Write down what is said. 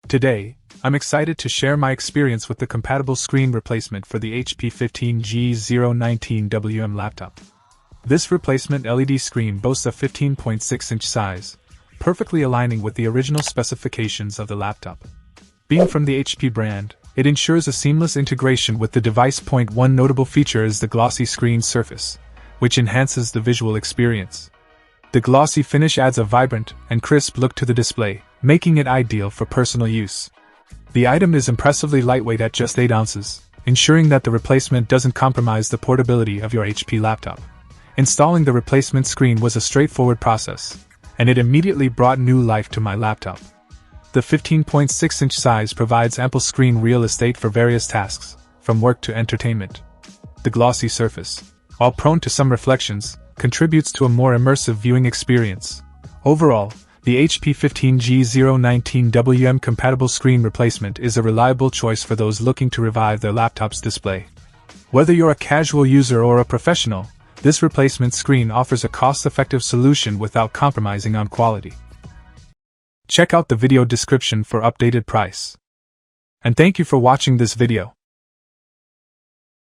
Today, I'm excited to share my experience with the compatible screen replacement for the HP 15G019WM laptop. This replacement LED screen boasts a 15.6-inch size, perfectly aligning with the original specifications of the laptop. Being from the HP brand, it ensures a seamless integration with the device. One notable feature is the glossy screen surface, which enhances the visual experience. The glossy finish adds a vibrant and crisp look to the display, making it ideal for personal use. The item is impressively lightweight at just 8 ounces, ensuring that the replacement doesn't compromise the portability of your HP laptop. Installing the replacement screen was a straightforward process, and it immediately brought new life to my laptop. The 15.6-inch size provides ample screen real estate for various tasks, from work to entertainment. The glossy surface, while prone to some reflections, contributes to a more immersive viewing experience. Overall, the HP 15G019WM compatible screen replacement is a reliable choice for those looking to revive their laptop's display. Whether you're a casual user or a professional, this replacement screen offers a cost-effective solution without compromising on quality. Check out the video description for updated price. And thank you for watching this video.